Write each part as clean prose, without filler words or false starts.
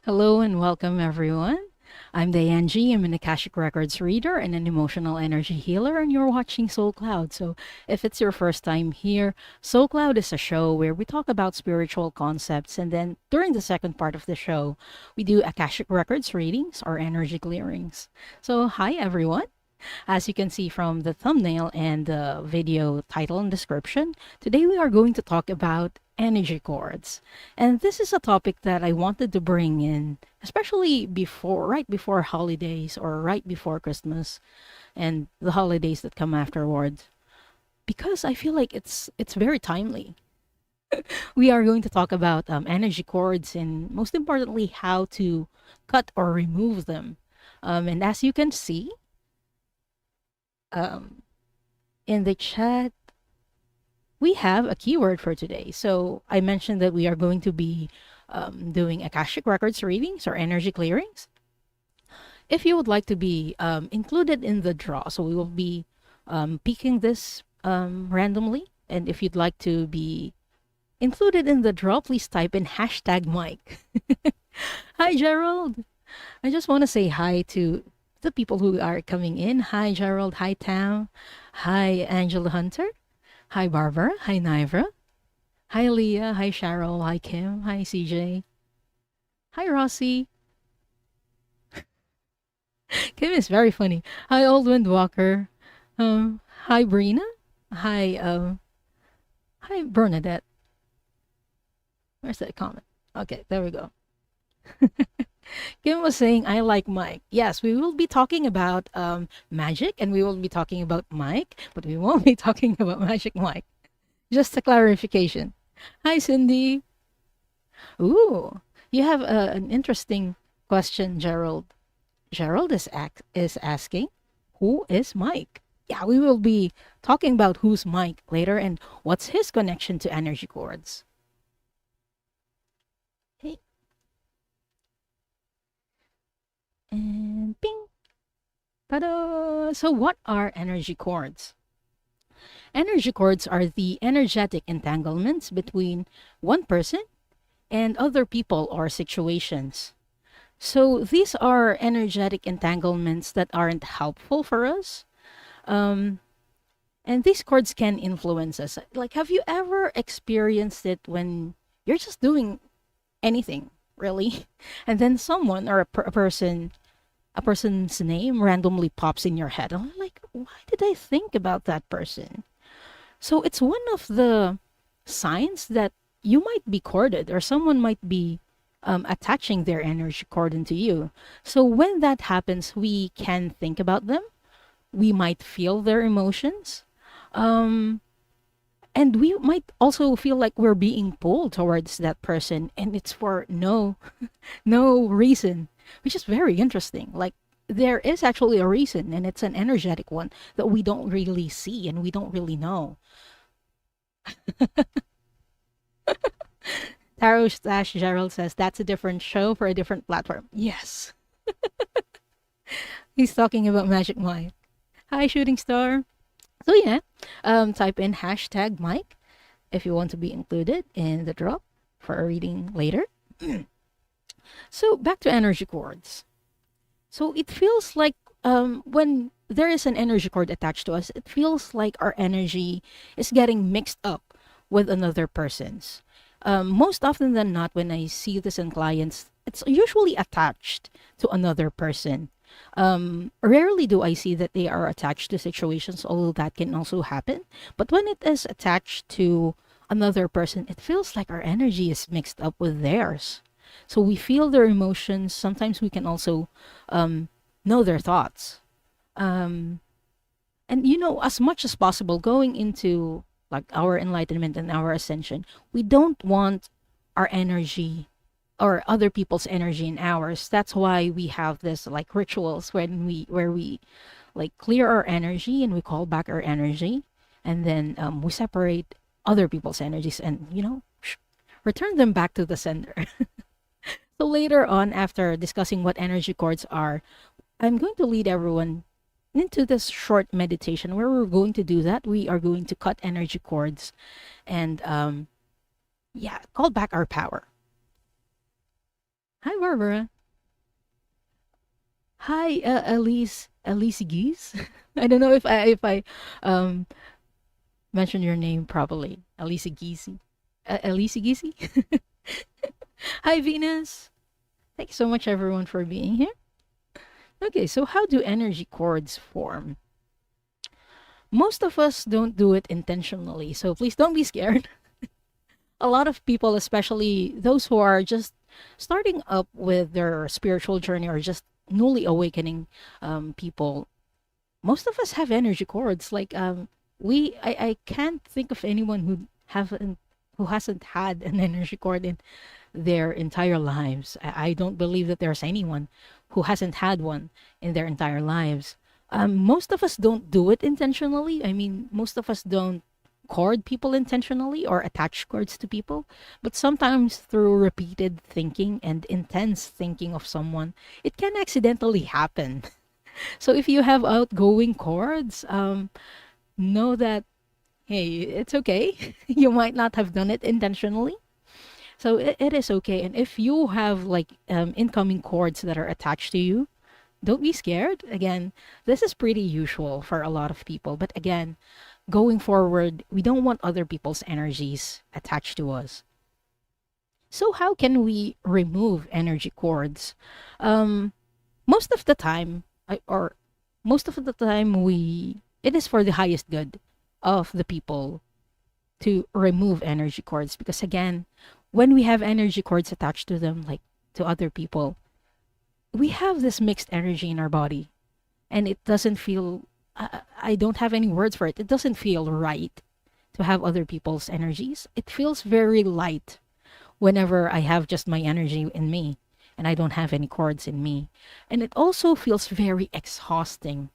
Hello and welcome, everyone. I'm Diane G. I'm an Akashic Records reader and an emotional energy healer, and you're watching Soul Cloud. So, if it's your first time here, Soul Cloud is a show where we talk about spiritual concepts, and then during the second part of the show, we do Akashic Records readings or energy clearings. So, hi, everyone. As you can see from the thumbnail and the video title and description, today we are going to talk about energy cords. And this is a topic that I wanted to bring in, especially right before holidays or right before Christmas and the holidays that come afterwards, because I feel like it's very timely. We are going to talk about energy cords and most importantly, how to cut or remove them. And as you can see, um, in the chat, we have a keyword for today. So I mentioned that we are going to be doing Akashic Records readings or energy clearings. If you would like to be included in the draw, so we will be picking this randomly. And if you'd like to be included in the draw, please type in hashtag Mike. Hi, Gerald. I just want to say hi to the people who are coming in. Hi, Gerald. Hi, Tam. Hi, Angela Hunter. Hi, Barbara. Hi, Nivra. Hi, Leah. Hi, Cheryl. Hi, Kim. Hi, CJ. Hi, Rossi. Kim is very funny. Hi, Old Wind Walker. Hi, Brina. Hi, hi, Bernadette. Where's that comment? Okay, there we go. Kim was saying, I like Mike. Yes, we will be talking about magic and we will be talking about Mike, but we won't be talking about Magic Mike. Just a clarification. Hi, Cindy. Ooh, you have an interesting question, Gerald. Gerald is asking, who is Mike? Yeah, we will be talking about who's Mike later and what's his connection to energy cords. Hey, and ping. Ta-da! So, what are energy cords? Energy cords are the energetic entanglements between one person and other people or situations. So these are energetic entanglements that aren't helpful for us. Um, and these cords can influence us. Like, have you ever experienced it when you're just doing anything, really? And then someone or a person's name randomly pops in your head. And I'm like, why did I think about that person? So it's one of the signs that you might be corded or someone might be attaching their energy cord into you. So when that happens, we can think about them. We might feel their emotions. Um, and we might also feel like we're being pulled towards that person and it's for no reason, which is very interesting. Like there is actually a reason and it's an energetic one that we don't really see and we don't really know. Taro slash Gerald says that's a different show for a different platform. Yes. He's talking about Magic Mike. Hi, Shooting Star. So yeah, type in hashtag Mike if you want to be included in the draw for a reading later. So back to energy cords. So it feels like when there is an energy cord attached to us, it feels like our energy is getting mixed up with another person's. Most often than not, when I see this in clients, it's usually attached to another person. Rarely do I see that they are attached to situations, although that can also happen. But when it is attached to another person, it feels like our energy is mixed up with theirs. So we feel their emotions. Sometimes we can also know their thoughts. Um, and as much as possible, going into like our enlightenment and our ascension, we don't want our energy or other people's energy in ours. That's why we have this like rituals where we like clear our energy and we call back our energy, and then we separate other people's energies and return them back to the sender. So later on, after discussing what energy cords are, I'm going to lead everyone into this short meditation where we're going to do that. We are going to cut energy cords and call back our power. Hi, Barbara. Hi, Elise Geese. I don't know if I um mentioned your name properly. Elise Geese. Elise Geese. Hi, Venus. Thank you so much, everyone, for being here. Okay, so how do energy cords form? Most of us don't do it intentionally, so please don't be scared. A lot of people, especially those who are just starting up with their spiritual journey or just newly awakening people, most of us have energy cords. Like I can't think of anyone who hasn't had an energy cord in their entire lives. I don't believe that there's anyone who hasn't had one in their entire lives. Most of us don't do it intentionally. I mean, most of us don't cord people intentionally or attach cords to people, but sometimes through repeated thinking and intense thinking of someone, it can accidentally happen. So if you have outgoing cords, know that, hey, it's okay. You might not have done it intentionally. So it is okay. And if you have like incoming cords that are attached to you, don't be scared. Again, this is pretty usual for a lot of people. But again, going forward, we don't want other people's energies attached to us. So how can we remove energy cords? Um, most of the time, or most of the time, it is for the highest good of the people to remove energy cords, because again, when we have energy cords attached to them, like to other people, we have this mixed energy in our body, and it doesn't feel. I don't have any words for it. It doesn't feel right to have other people's energies. It feels very light whenever I have just my energy in me and I don't have any cords in me. And it also feels very exhausting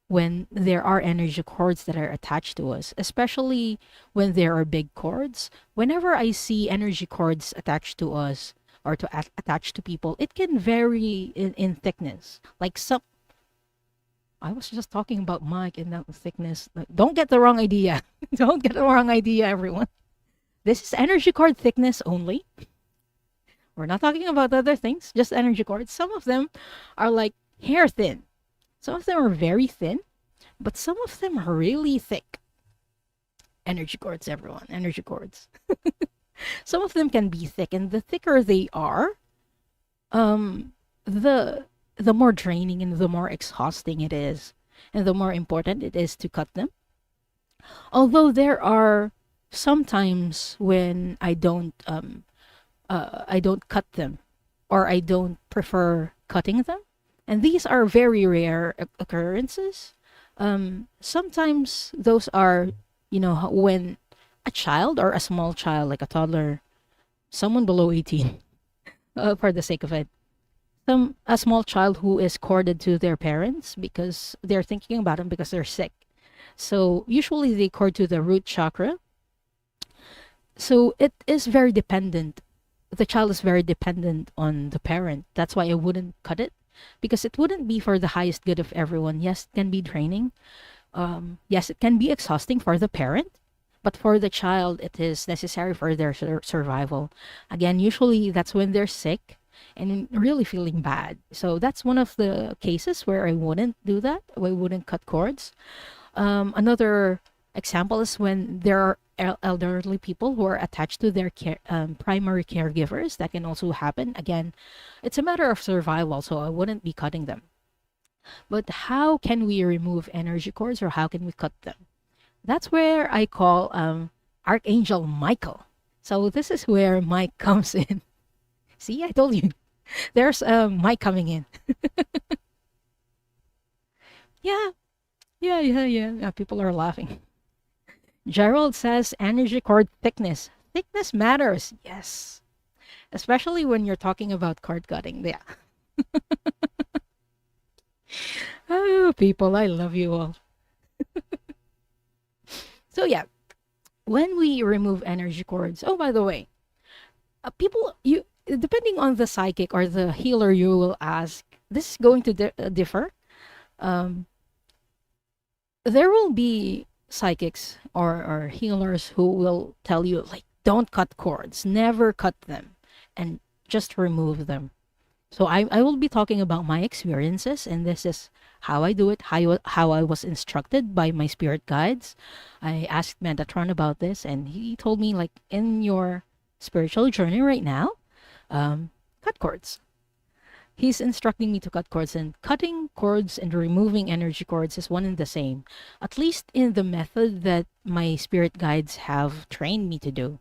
when there are energy cords that are attached to us, especially when there are big cords. Whenever I see energy cords attached to us or attached to people, it can vary in thickness. Like some, I was just talking about mic and that thickness. Like, don't get the wrong idea. Don't get the wrong idea, everyone. This is energy cord thickness only. We're not talking about other things, just energy cords. Some of them are like hair thin. Some of them are very thin, but some of them are really thick. Energy cords, everyone. Energy cords. Some of them can be thick, and the thicker they are, um, the more draining and the more exhausting it is, and the more important it is to cut them. Although there are sometimes when I don't cut them, or I don't prefer cutting them. And these are very rare occurrences. Sometimes those are, when a child or a small child, like a toddler, someone below 18, for the sake of it, a small child who is corded to their parents because they're thinking about them because they're sick. So usually they cord to the root chakra. So it is very dependent. The child is very dependent on the parent. That's why I wouldn't cut it, because it wouldn't be for the highest good of everyone. Yes, it can be draining. Yes, it can be exhausting for the parent, but for the child, it is necessary for their survival. Again, usually that's when they're sick and really feeling bad. So that's one of the cases where I wouldn't do that. I wouldn't cut cords. Another example is when there are elderly people who are attached to their primary caregivers. That can also happen. Again, it's a matter of survival, so I wouldn't be cutting them. But how can we remove energy cords, or how can we cut them? That's where I call Archangel Michael. So this is where Mike comes in. See, I told you. There's Mike coming in. Yeah, yeah. People are laughing. Gerald says energy cord thickness. Thickness matters. Yes. Especially when you're talking about cord cutting. Yeah. Oh, people, I love you all. So, yeah, when we remove energy cords, oh, by the way, people, depending on the psychic or the healer you will ask, this is going to differ. Um, there will be psychics or healers who will tell you, like, don't cut cords, never cut them, and just remove them. So I will be talking about my experiences, and this is how I do it, how I was instructed by my spirit guides. I asked Metatron about this, and he told me, like, in your spiritual journey right now, cut cords. He's instructing me to cut cords, and cutting cords and removing energy cords is one and the same, at least in the method that my spirit guides have trained me to do.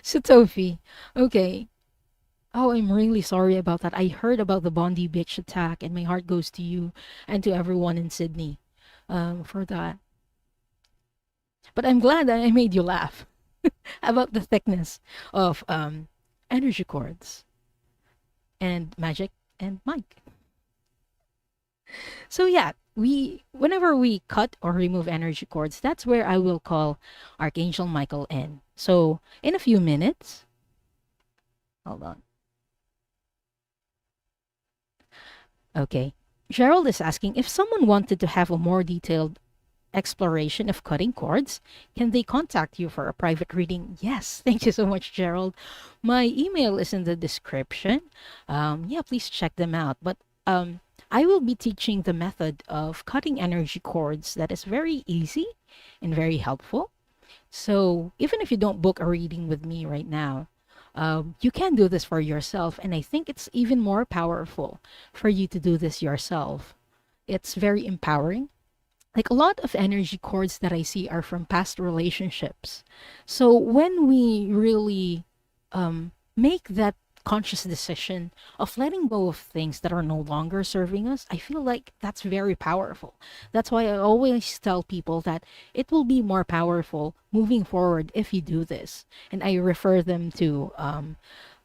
So, Tofi, okay. Oh, I'm really sorry about that. I heard about the Bondi Beach attack, and my heart goes to you and to everyone in Sydney for that. But I'm glad that I made you laugh about the thickness of energy cords and magic and Mike. So yeah, whenever we cut or remove energy cords, that's where I will call Archangel Michael in. So in a few minutes, hold on. Okay. Gerald is asking if someone wanted to have a more detailed exploration of cutting cords, can they contact you for a private reading? Yes, thank you so much, Gerald. My email is in the description. Yeah, please check them out. But I will be teaching the method of cutting energy cords that is very easy and very helpful. So even if you don't book a reading with me right now, you can do this for yourself. And I think it's even more powerful for you to do this yourself. It's very empowering. Like a lot of energy cords that I see are from past relationships. So when we really make that conscious decision of letting go of things that are no longer serving us, I feel like that's very powerful. That's why I always tell people that it will be more powerful moving forward if you do this. And I refer them to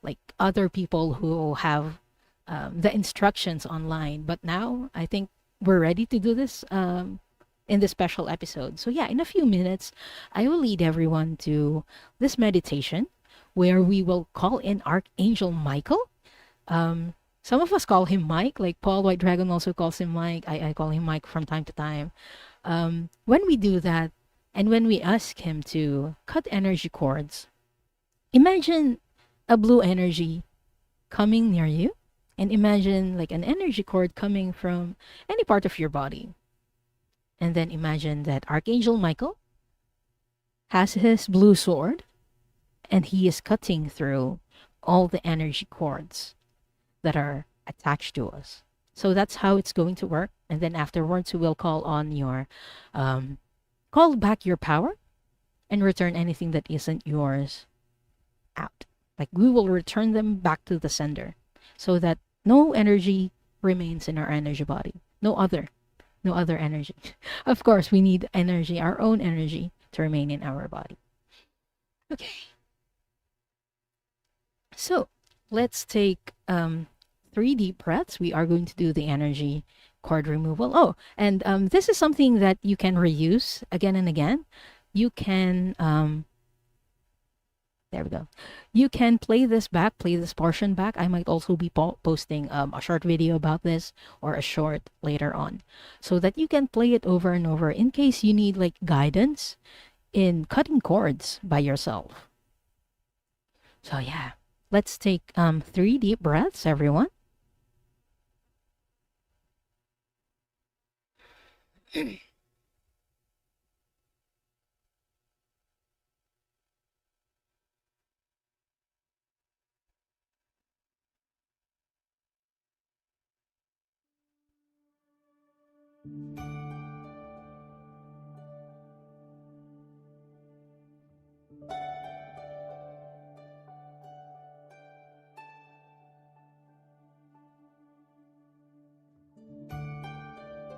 like other people who have the instructions online. But now I think we're ready to do this in this special episode. So, yeah, in a few minutes, I will lead everyone to this meditation where we will call in Archangel Michael. Some of us call him Mike, like Paul White Dragon also calls him Mike. I call him Mike from time to time. When we do that, and when we ask him to cut energy cords, imagine a blue energy coming near you, and imagine like an energy cord coming from any part of your body. And then imagine that Archangel Michael has his blue sword and he is cutting through all the energy cords that are attached to us. So that's how it's going to work. And then afterwards, we will call on your, call back your power and return anything that isn't yours out. Like we will return them back to the sender so that no energy remains in our energy body. No other energy. Of course, we need energy, our own energy, to remain in our body. Okay. So let's take 3 deep breaths. We are going to do the energy cord removal. Oh, and this is something that you can reuse again and again. You can there we go. You can play this portion back. I might also be posting a short video about this or a short later on so that you can play it over and over in case you need like guidance in cutting cords by yourself. So yeah, let's take 3 deep breaths, everyone.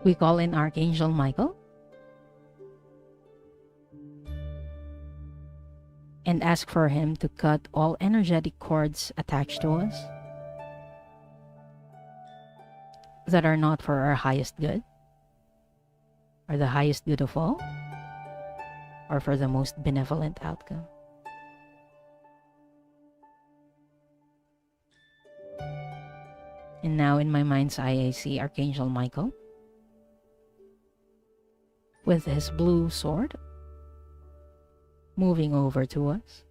We call in Archangel Michael and ask for him to cut all energetic cords attached to us that are not for our highest good, or the highest good of all, or for the most benevolent outcome. And now in my mind's eye, I see Archangel Michael with his blue sword moving over to us.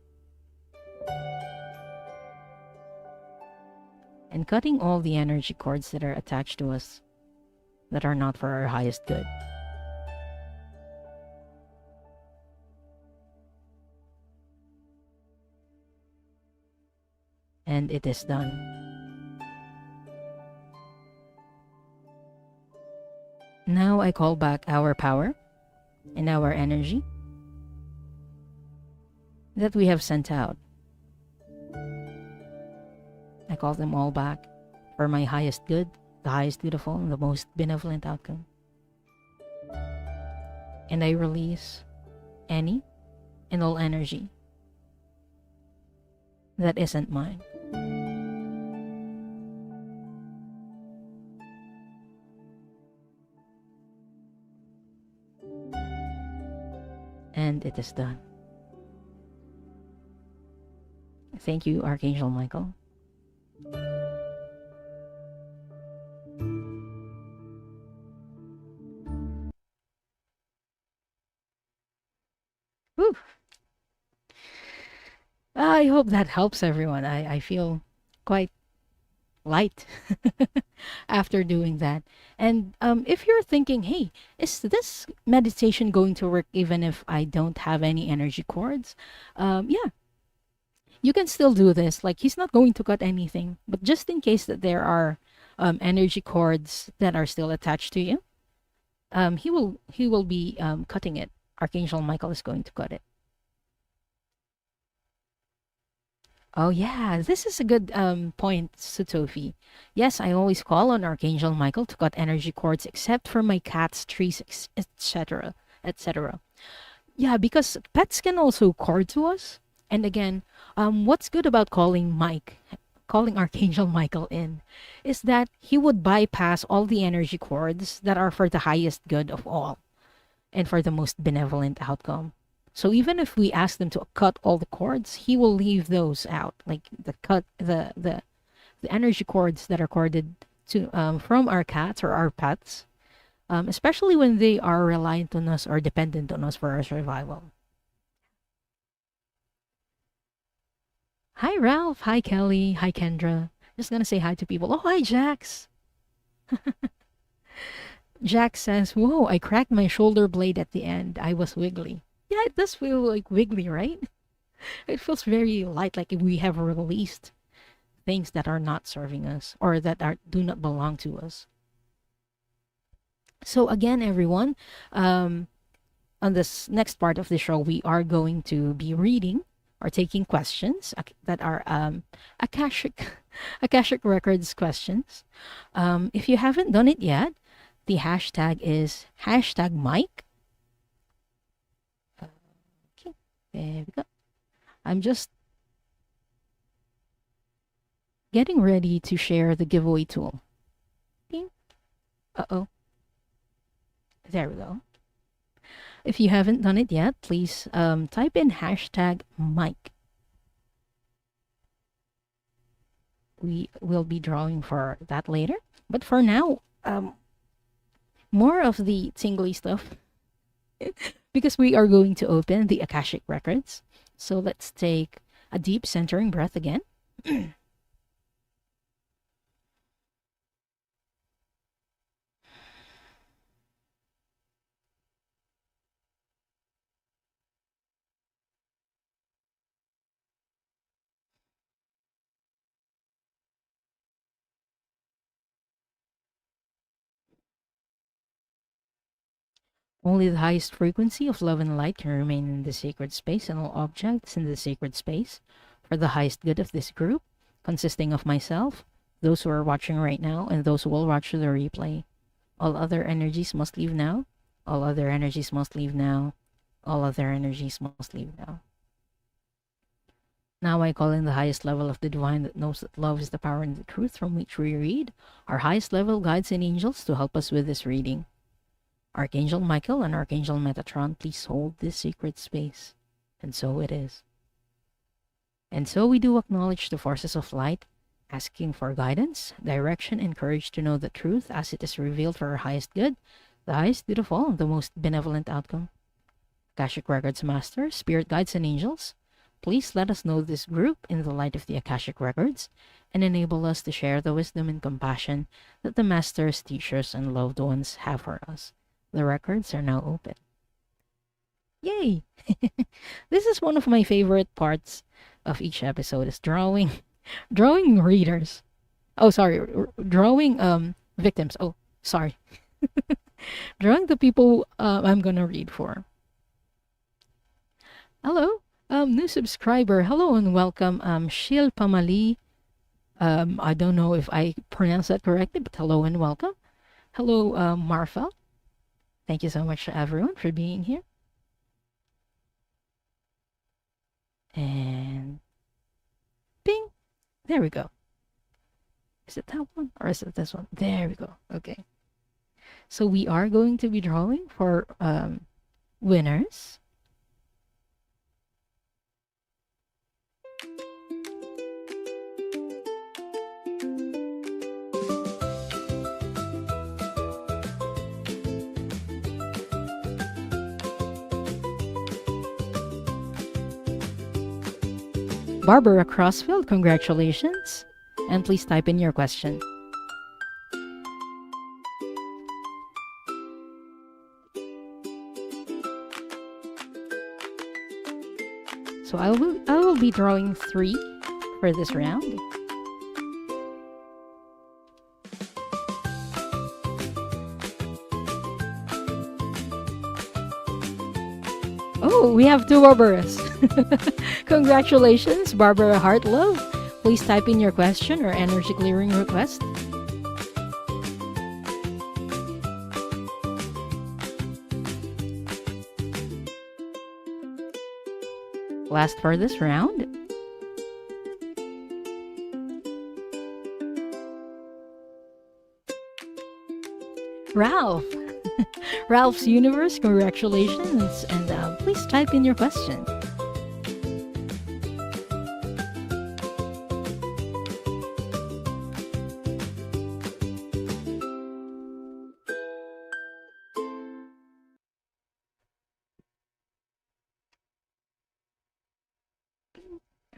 and cutting all the energy cords that are attached to us that are not for our highest good. And it is done. Now I call back our power and our energy that we have sent out. I call them all back for my highest good, the highest beautiful, and the most benevolent outcome. And I release any and all energy that isn't mine. And it is done. Thank you, Archangel Michael. Whew. I hope that helps everyone. I feel quite light after doing that. And if you're thinking, hey, is this meditation going to work even if I don't have any energy cords? Yeah, you can still do this. Like, he's not going to cut anything, but just in case that there are energy cords that are still attached to you, he will be cutting it. Archangel Michael is going to cut it. Oh yeah, this is a good point, Sutofi. Yes, I always call on Archangel Michael to cut energy cords, except for my cats, trees, etc., etc. Yeah, because pets can also cord to us. And again, what's good about calling Archangel Michael in, is that he would bypass all the energy cords that are for the highest good of all and for the most benevolent outcome. So even if we ask them to cut all the cords, he will leave those out, like the energy cords that are corded to from our cats or our pets, especially when they are reliant on us or dependent on us for our survival. Hi Ralph, hi Kelly, hi Kendra. Just gonna say hi to people. Oh, hi Jax. Jack says, "Whoa, I cracked my shoulder blade at the end. I was wiggly." Yeah, it does feel like wiggly, right? It feels very light, like if we have released things that are not serving us or that do not belong to us. So again, everyone, on this next part of the show, we are going to be reading or taking questions that are Akashic Akashic Records questions. If you haven't done it yet, the hashtag is hashtag Mike. Okay, there we go. I'm just getting ready to share the giveaway tool. Okay. Uh-oh. There we go. If you haven't done it yet, please type in hashtag Mike. We will be drawing for that later. But for now, more of the tingly stuff because we are going to open the Akashic Records. So let's take a deep centering breath again. Only the highest frequency of love and light can remain in the sacred space, and all objects in the sacred space, for the highest good of this group, consisting of myself, those who are watching right now, and those who will watch the replay. All other energies must leave now. All other energies must leave now. All other energies must leave now. Now I call in the highest level of the divine that knows that love is the power and the truth from which we read, our highest level guides and angels to help us with this reading. Archangel Michael and Archangel Metatron, please hold this secret space. And so it is. And so we do acknowledge the forces of light, asking for guidance, direction, and courage to know the truth as it is revealed for our highest good, the highest good of all, the most benevolent outcome. Akashic Records Master, Spirit Guides, and Angels, please let us know this group in the light of the Akashic Records and enable us to share the wisdom and compassion that the masters, teachers, and loved ones have for us. The records are now open. Yay! This is one of my favorite parts of each episode is drawing readers. Oh, sorry, drawing victims. Oh, sorry. Drawing the people I'm gonna read for. Hello, new subscriber. Hello and welcome, Shil Pamali. I don't know if I pronounced that correctly, but hello and welcome. Hello, Marfa. Thank you so much to everyone for being here. And bing, there we go. Is it that one or is it this one? There we go. Okay. So we are going to be drawing for winners. Barbara Crossfield, congratulations. And please type in your question. So I will be drawing 3 for this round. Oh, we have 2 Barbaras. Congratulations, Barbara Heartlove. Please type in your question or energy clearing request. Last for this round. Ralph. Ralph's Universe, congratulations. And please type in your question.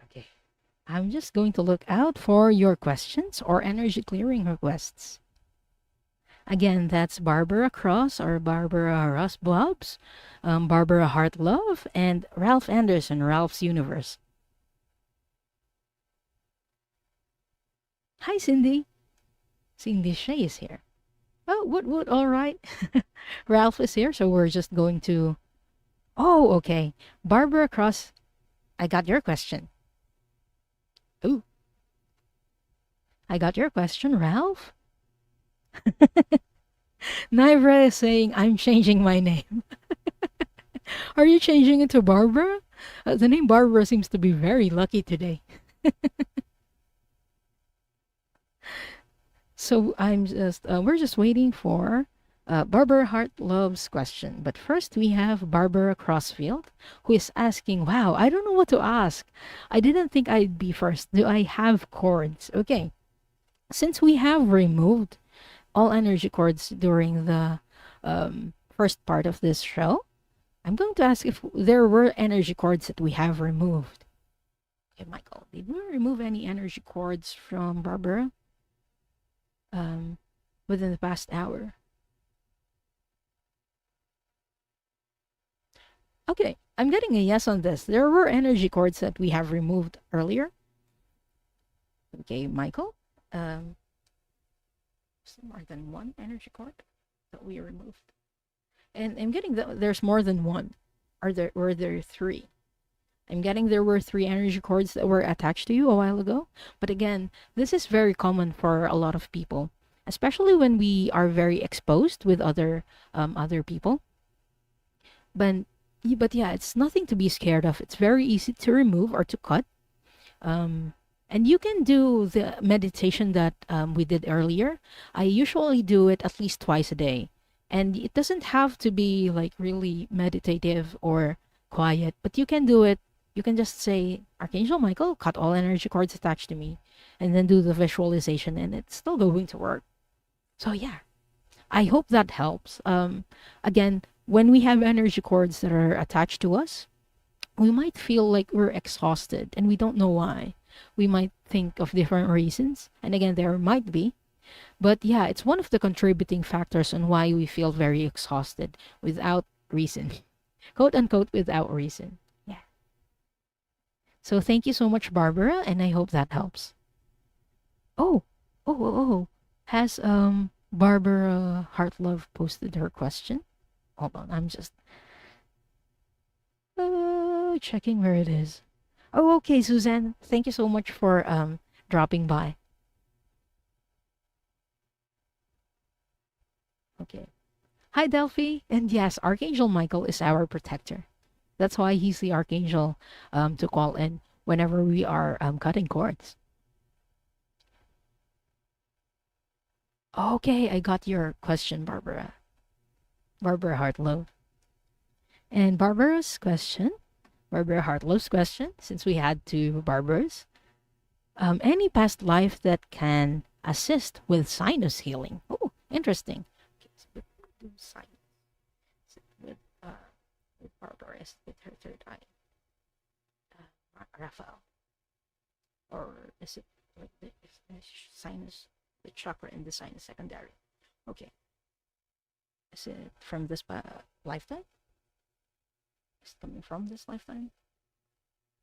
Okay. I'm just going to look out for your questions or energy clearing requests. Again, that's Barbara Cross or Barbara Rosbobs, Barbara Heartlove, and Ralph Anderson, Ralph's Universe. Hi, Cindy. Cindy Shea is here. Oh, what, all right. Ralph is here, so we're just going to... Oh, okay. Barbara Cross, I got your question. Ooh. I got your question, Ralph. Naivra is saying, I'm changing my name. Are you changing it to Barbara? The name Barbara seems to be very lucky today. So we're just waiting for Barbara Heartlove's question. But first we have Barbara Crossfield, who is asking, wow, I don't know what to ask. I didn't think I'd be first. Do I have cords? Okay. Since we have removed all energy cords during the first part of this show, I'm going to ask if there were energy cords that we have removed. Okay, Michael, did we remove any energy cords from Barbara within the past hour? Okay, I'm getting a yes on this. There were energy cords that we have removed earlier. Okay, Michael. More than 1 energy cord that we removed. And I'm getting there's more than 1. Were there 3? I'm getting there were 3 energy cords that were attached to you a while ago. But again, this is very common for a lot of people, especially when we are very exposed with other people. But yeah, it's nothing to be scared of. It's very easy to remove or to cut. And you can do the meditation that we did earlier. I usually do it at least twice a day. And it doesn't have to be like really meditative or quiet, but you can do it. You can just say, Archangel Michael, cut all energy cords attached to me, and then do the visualization, and it's still going to work. So yeah, I hope that helps. Again, when we have energy cords that are attached to us, we might feel like we're exhausted and we don't know why. We might think of different reasons. And again, there might be. But yeah, it's one of the contributing factors on why we feel very exhausted without reason. Quote unquote, without reason. Yeah. So thank you so much, Barbara, and I hope that helps. Oh, oh. Has Barbara Hartlove posted her question? Hold on, I'm just checking where it is. Oh, okay, Suzanne. Thank you so much for dropping by. Okay. Hi, Delphi. And yes, Archangel Michael is our protector. That's why he's the archangel to call in whenever we are cutting cords. Okay, I got your question, Barbara. Barbara Hartlow. And Barbara Hartlow's question, since we had two Barbaras, any past life that can assist with sinus healing. Oh, interesting. Okay, so we do sinus with Barbara is with her third eye. Raphael, or is it like the sinus, the chakra in the sinus secondary? Okay, is it from this lifetime? Is it coming from this lifetime,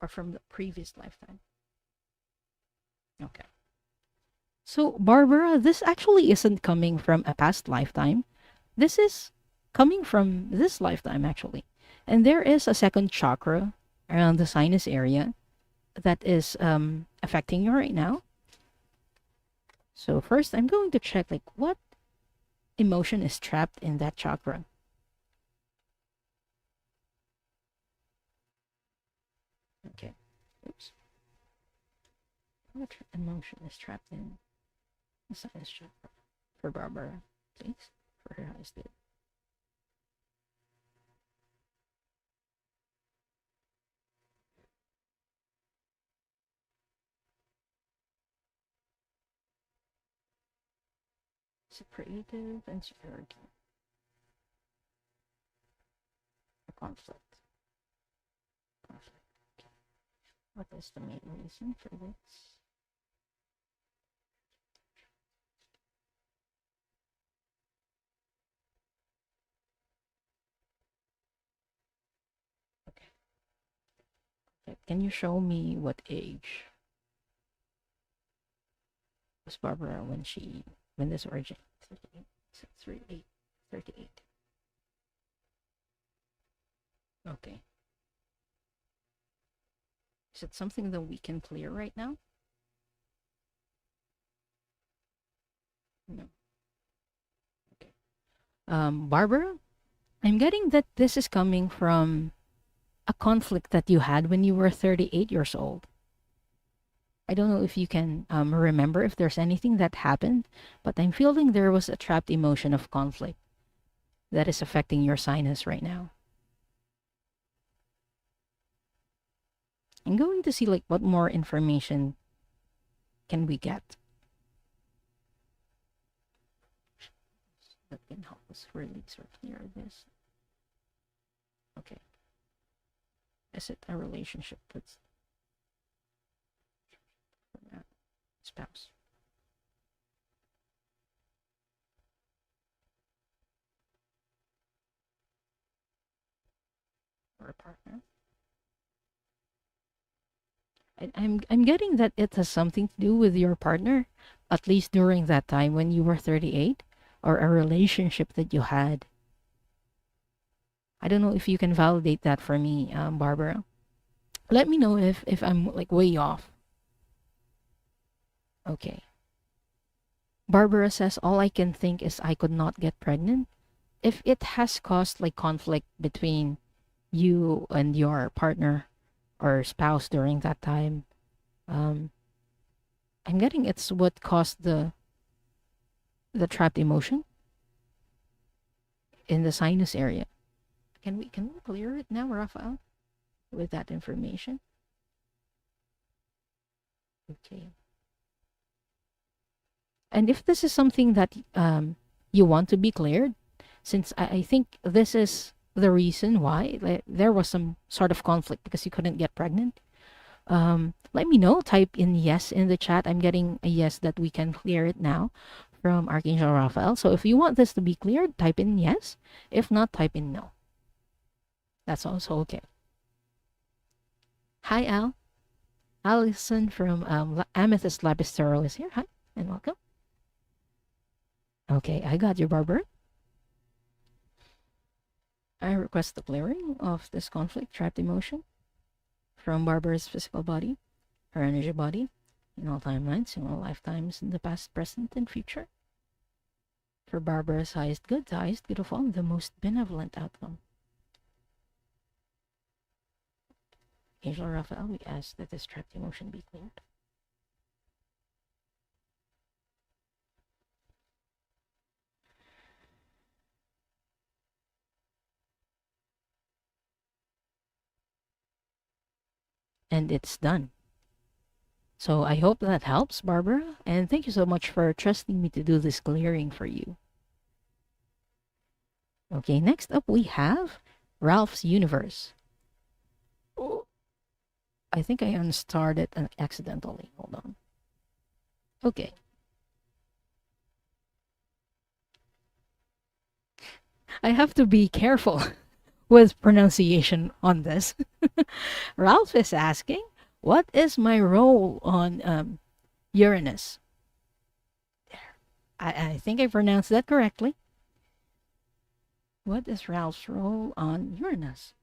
or from the previous lifetime? Okay. So, Barbara, this actually isn't coming from a past lifetime. This is coming from this lifetime, actually. And there is a second chakra around the sinus area that is affecting you right now. So, first, I'm going to check, like, what emotion is trapped in that chakra. Okay. Oops. What emotion is trapped in the sinus chakra? For Barbara, please. For her highest good. Creative and security. A conflict. Conflict. Okay. What is the main reason for this? Okay. Can you show me what age was Barbara when this origin? 38. 38. 38. Okay. Is it something that we can clear right now? No. Okay. Barbara, I'm getting that this is coming from a conflict that you had when you were 38 years old. I don't know if you can remember if there's anything that happened, but I'm feeling there was a trapped emotion of conflict that is affecting your sinus right now. I'm going to see like what more information can we get that can help us release or clear this. Okay. Is it a relationship with spouse? Or a partner? I'm getting that it has something to do with your partner, at least during that time when you were 38, or a relationship that you had. I don't know if you can validate that for me, Barbara. Let me know if I'm like way off. Okay. Barbara says, all I can think is I could not get pregnant. If it has caused like conflict between you and your partner or spouse during that time, I'm getting it's what caused the trapped emotion in the sinus area. Can we clear it now, Raphael, with that information? Okay. And if this is something that you want to be cleared, since I think this is the reason why there was some sort of conflict because you couldn't get pregnant, let me know. Type in yes in the chat. I'm getting a yes that we can clear it now from Archangel Raphael. So if you want this to be cleared, type in yes. If not, type in no. That's also okay. Hi, Al. Allison from Amethyst Lapis Tarot is here. Hi, and welcome. Okay, I got you, Barbara. I request the clearing of this conflict, trapped emotion, from Barbara's physical body, her energy body, in all timelines, in all lifetimes, in the past, present, and future. For Barbara's highest good, the highest good of all, the most benevolent outcome. Angel Raphael, we ask that this trapped emotion be cleared. And it's done. So I hope that helps, Barbara, and thank you so much for trusting me to do this clearing for you. Okay, next up we have Ralph's Universe. Oh, I think I unstarred it accidentally. Hold on. Okay. I have to be careful with pronunciation on this. Ralph is asking, what is my role on Uranus? I think I pronounced that correctly. What is Ralph's role on Uranus?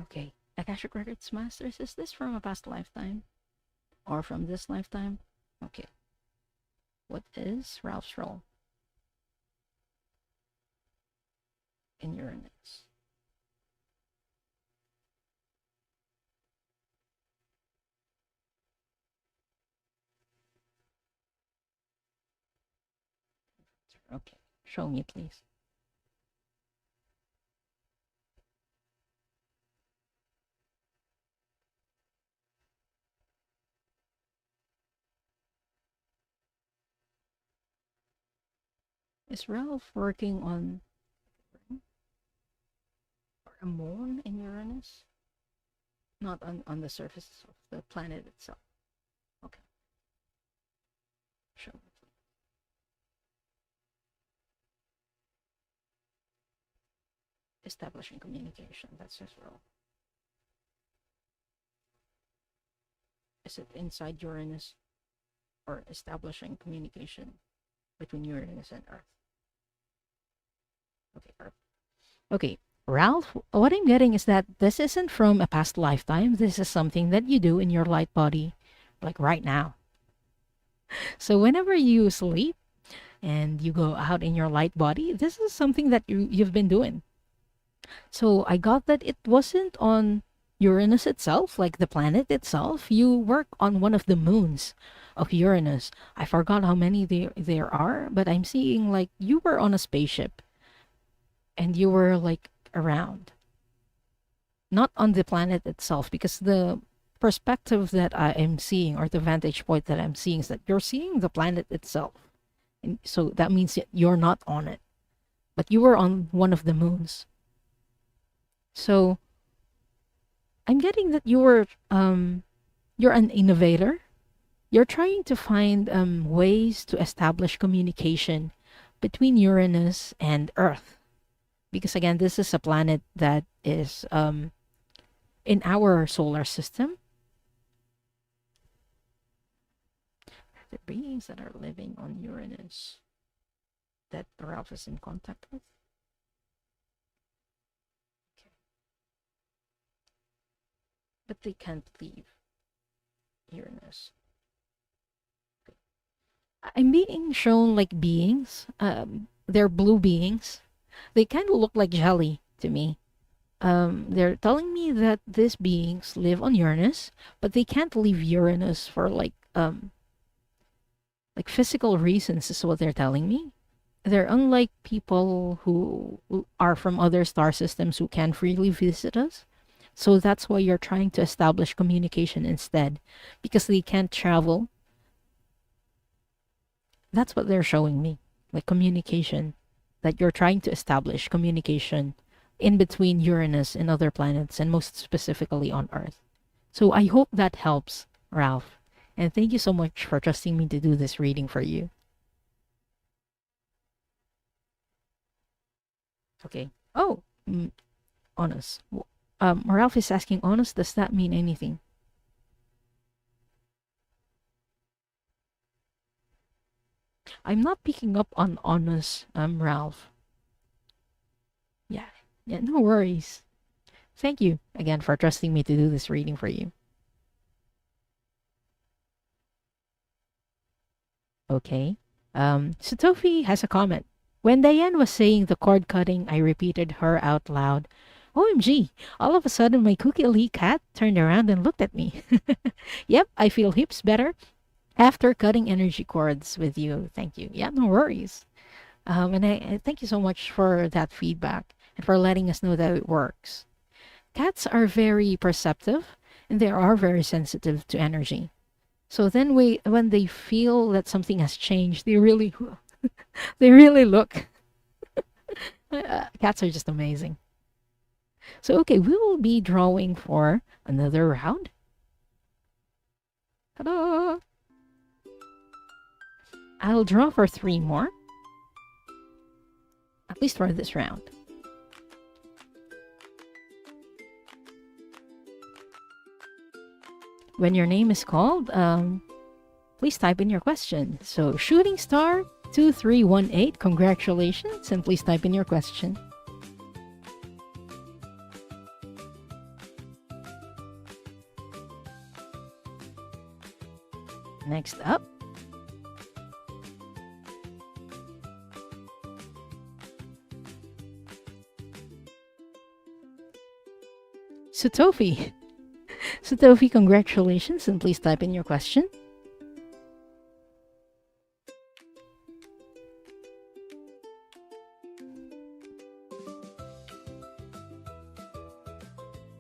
Okay. Akashic Records Masters, is this from a past lifetime? Or from this lifetime? Okay. What is Ralph's role in Uranus? Okay. Show me, please. Is Ralph working on a moon in Uranus? Not on the surface of the planet itself. Okay. Show me. Establishing communication, that's his role. Is it inside Uranus or establishing communication between Uranus and Earth? Okay, Earth. Okay, Ralph, what I'm getting is that this isn't from a past lifetime. This is something that you do in your light body, like right now. So whenever you sleep and you go out in your light body, this is something that you've been doing. So I got that it wasn't on Uranus itself, like the planet itself. You work on one of the moons of Uranus. I forgot how many there are, but I'm seeing like you were on a spaceship and you were like around. Not on the planet itself, because the perspective that I am seeing, or the vantage point that I'm seeing, is that you're seeing the planet itself. And so that means that you're not on it. But you were on one of the moons. So I'm getting that you're an innovator. You're trying to find ways to establish communication between Uranus and Earth. Because again, this is a planet that is in our solar system. The beings that are living on Uranus that Ralph is in contact with. Okay. But they can't leave Uranus. Okay. I'm being shown like beings. They're blue beings. They kind of look like jelly to me. They're telling me that these beings live on Uranus, but they can't leave Uranus for like physical reasons is what they're telling me. They're unlike people who are from other star systems who can freely visit us. So that's why you're trying to establish communication instead, because they can't travel. That's what they're showing me, like communication. that you're trying to establish communication in between Uranus and other planets, and most specifically on Earth. So I hope that helps, Ralph. And thank you so much for trusting me to do this reading for you. Okay. Oh, honest. Ralph is asking, honest, does that mean anything? I'm not picking up on honest, Ralph. Yeah. Yeah, no worries. Thank you again for trusting me to do this reading for you. Okay. Sotofi has a comment. When Diane was saying the cord cutting, I repeated her out loud. OMG, all of a sudden my cookie Lee cat turned around and looked at me. Yep, I feel hips better after cutting energy cords with you. Thank you. Yeah, no worries. And I thank you so much for that feedback and for letting us know that it works. Cats are very perceptive and they are very sensitive to energy. So then when they feel that something has changed, they really they really look. Cats are just amazing. So okay, we will be drawing for another round. Ta-da! I'll draw for 3 more. At least for this round. When your name is called, please type in your question. So Shooting Star 2318, congratulations, and please type in your question. Next up, Sutofi. Sutofi, congratulations, and please type in your question.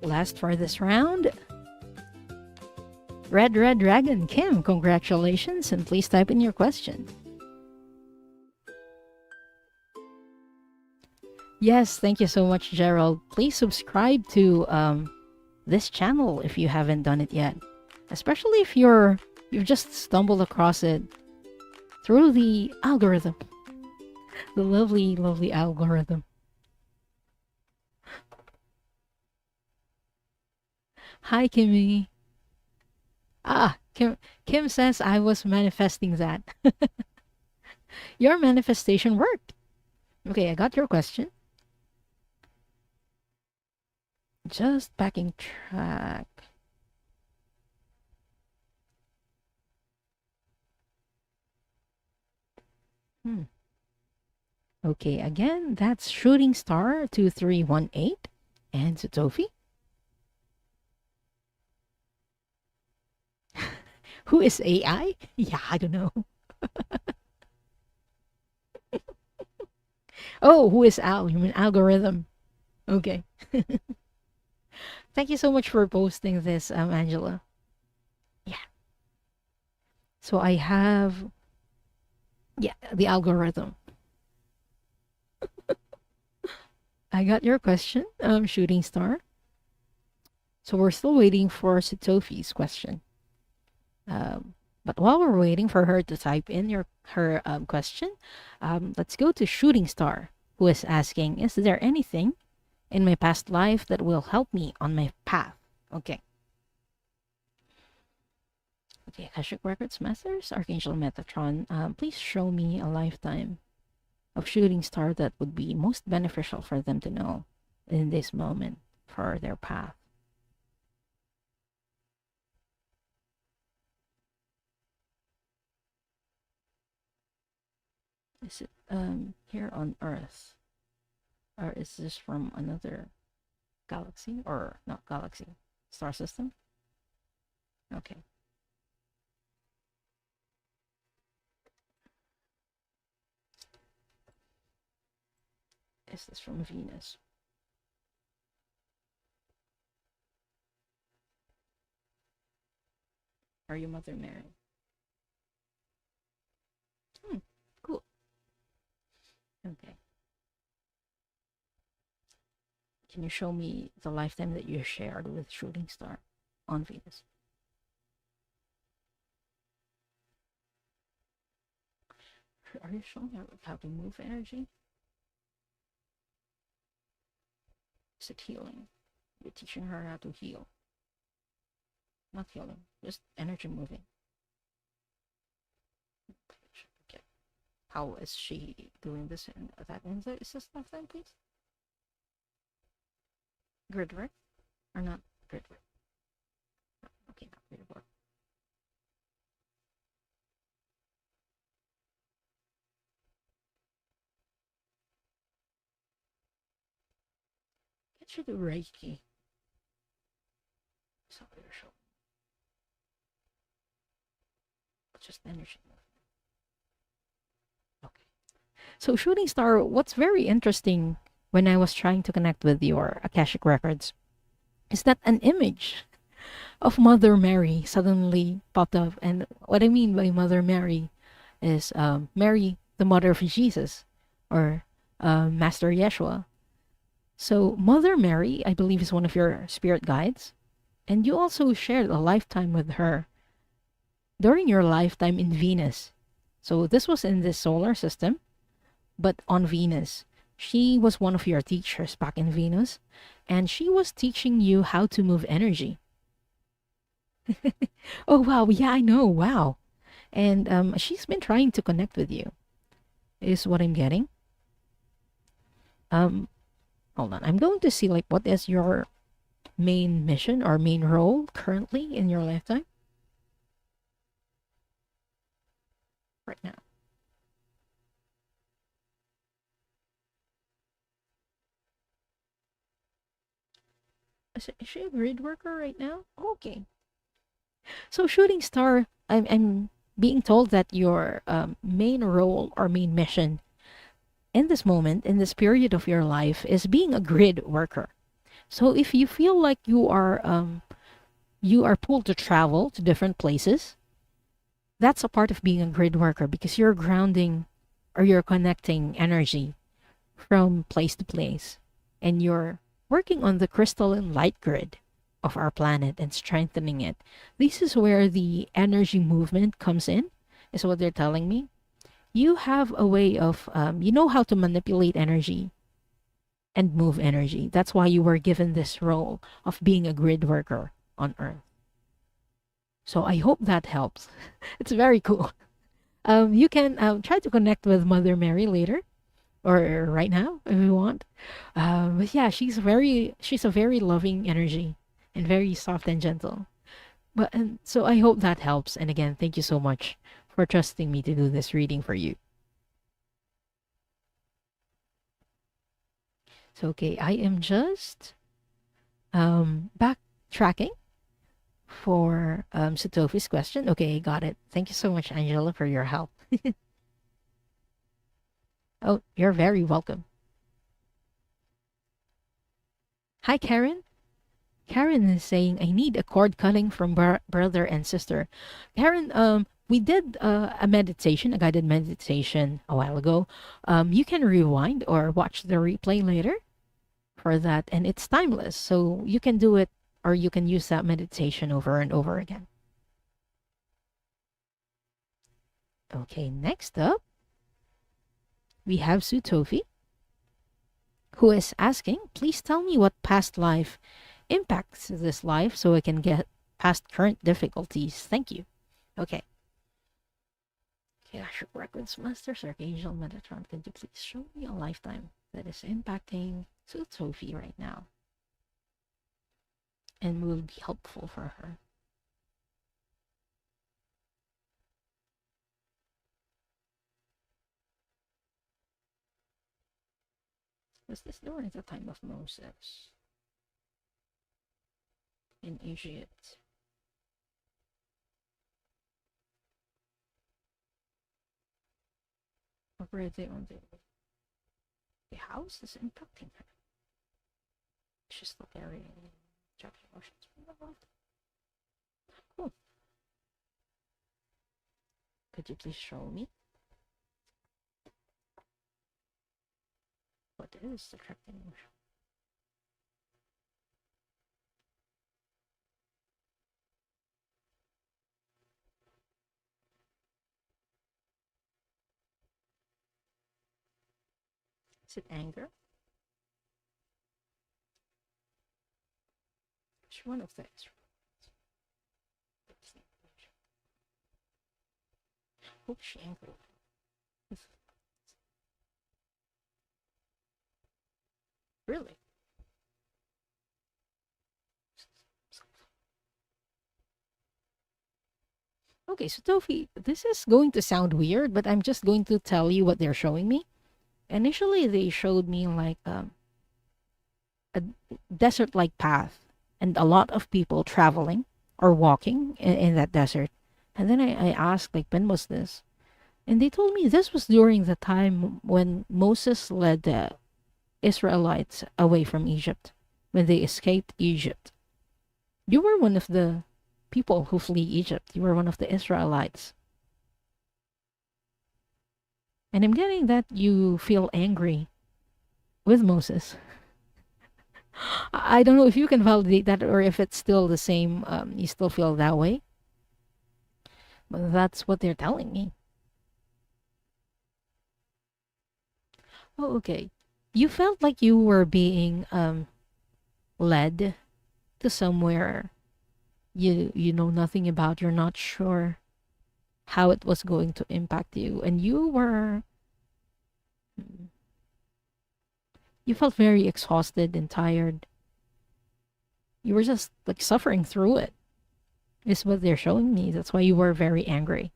Last for this round, Red Dragon Kim, congratulations, and please type in your question. Yes, thank you so much, Gerald. Please subscribe to this channel if you haven't done it yet, especially if you've just stumbled across it through the algorithm, the lovely algorithm. Hi, Kimmy. Kim says I was manifesting that. Your manifestation worked. Okay, I got your question. Just backing track. Okay, again, that's Shooting Star 2318 and Sutofi. Who is AI? Yeah, I don't know. Oh, who is Al? You mean algorithm? Okay. Thank you so much for posting this, Angela. Yeah. So I have, yeah, the algorithm. I got your question, Shooting Star. So we're still waiting for Sutofi's question. But while we're waiting for her to type in her question, let's go to Shooting Star, who is asking, is there anything in my past life that will help me on my path? Okay. Okay, Akashic Records Masters, Archangel Metatron, please show me a lifetime of Shooting Star that would be most beneficial for them to know in this moment for their path. Is it here on Earth? Or is this from another galaxy? Or not galaxy, star system? Okay. Is this from Venus? Are you Mother Mary? Cool. Okay. Can you show me the lifetime that you shared with Shooting Star on Venus? Are you showing her how to move energy? Is it healing? You're teaching her how to heal. Not healing, just energy moving. Okay. How is she doing this in that inside? Is this lifetime, please? Grid work? Or not grid work? No, okay, not grid work. Get you the Reiki. So you're showing. It's just energy. Okay. So Shooting Star, what's very interesting when I was trying to connect with your Akashic Records is that an image of Mother Mary suddenly popped up. And what I mean by Mother Mary is Mary, the mother of Jesus, or Master Yeshua. So Mother Mary, I believe, is one of your spirit guides. And you also shared a lifetime with her during your lifetime in Venus. So this was in the solar system, but on Venus. She was one of your teachers back in Venus, and she was teaching you how to move energy. Oh, wow. Yeah, I know. Wow. And she's been trying to connect with you, is what I'm getting. Um, Hold on. I'm going to see like what is your main mission or main role currently in your lifetime right now. Is she a grid worker right now? Okay. So Shooting Star, I'm being told that your main role or main mission in this moment, in this period of your life, is being a grid worker. So if you feel like you are pulled to travel to different places, that's a part of being a grid worker because you're grounding or you're connecting energy from place to place, and you're working on the crystalline light grid of our planet and strengthening it. This is where the energy movement comes in, is what they're telling me. You have a way of, you know how to manipulate energy and move energy. That's why you were given this role of being a grid worker on Earth. So I hope that helps. It's very cool. You can try to connect with Mother Mary later or right now if you want. But yeah, she's a very loving energy and very soft and gentle. But and so I hope that helps. And again, thank you so much for trusting me to do this reading for you. So okay, I am just backtracking for Satofi's question. Okay, got it. Thank you so much, Angela, for your help. Oh, you're very welcome. Hi, Karen. Karen is saying, I need a cord cutting from brother and sister. Karen, we did a meditation, a guided meditation a while ago. You can rewind or watch the replay later for that, and it's timeless. So you can do it or you can use that meditation over and over again. Okay, next up, we have Sutofi, who is asking, please tell me what past life impacts this life so I can get past current difficulties. Thank you. Okay. Akashic Records Master Archangel Metatron, could you please show me a lifetime that is impacting Sutofi right now and will be helpful for her? Was this during the time of Moses in Egypt? Or were they on the house is impacting her? She's still carrying chapter emotions from the world. Cool. Could you please show me what is the trapped emotion? Is it anger? Which one of these? Hope she angry. Really? Okay, so Tofi, this is going to sound weird, but I'm just going to tell you what they're showing me. Initially, they showed me like a desert-like path and a lot of people traveling or walking in that desert. And then I asked, like, when was this? And they told me this was during the time when Moses led the Israelites away from Egypt, when they escaped Egypt. You were one of the people who flee Egypt. You were one of the Israelites. And I'm getting that you feel angry with Moses. I don't know if you can validate that or if it's still the same, you still feel that way. But that's what they're telling me. Oh, okay. You felt like you were being led to somewhere you know nothing about, you're not sure how it was going to impact you, and you felt very exhausted and tired. You were just like suffering through it, is what they're showing me. That's why you were very angry.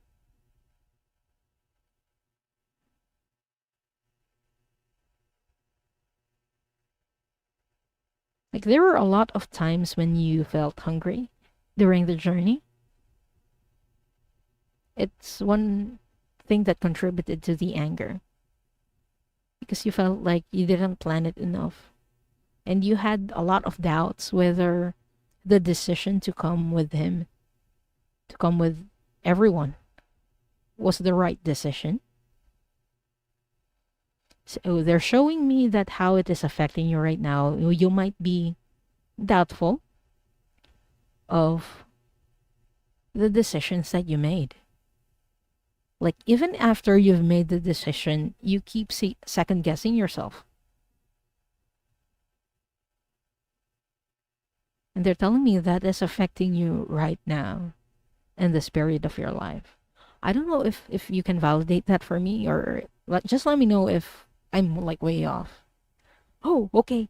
Like there were a lot of times when you felt hungry during the journey. It's one thing that contributed to the anger because you felt like you didn't plan it enough. And you had a lot of doubts whether the decision to come with him, to come with everyone, was the right decision. So they're showing me that how it is affecting you right now. You might be doubtful of the decisions that you made. Like even after you've made the decision, you keep second guessing yourself. And they're telling me that is affecting you right now in this period of your life. I don't know if you can validate that for me or just let me know if I'm like way off. Oh, okay.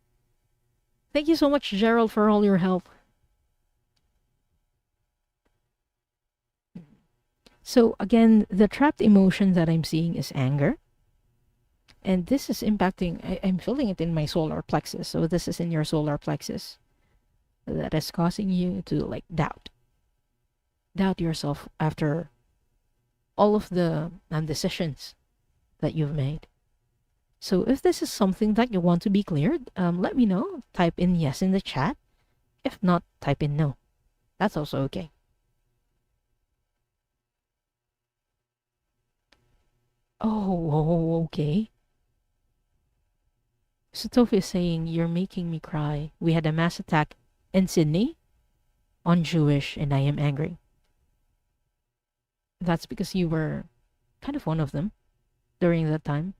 Thank you so much, Gerald, for all your help. So again, the trapped emotion that I'm seeing is anger. And this is impacting, I'm feeling it in my solar plexus. So this is in your solar plexus that is causing you to like doubt yourself after all of the decisions that you've made. So if this is something that you want to be cleared, let me know. Type in yes in the chat. If not, type in no. That's also okay. Oh, okay. So Tofi is saying, you're making me cry. We had a mass attack in Sydney on Jewish and I am angry. That's because you were kind of one of them during that time.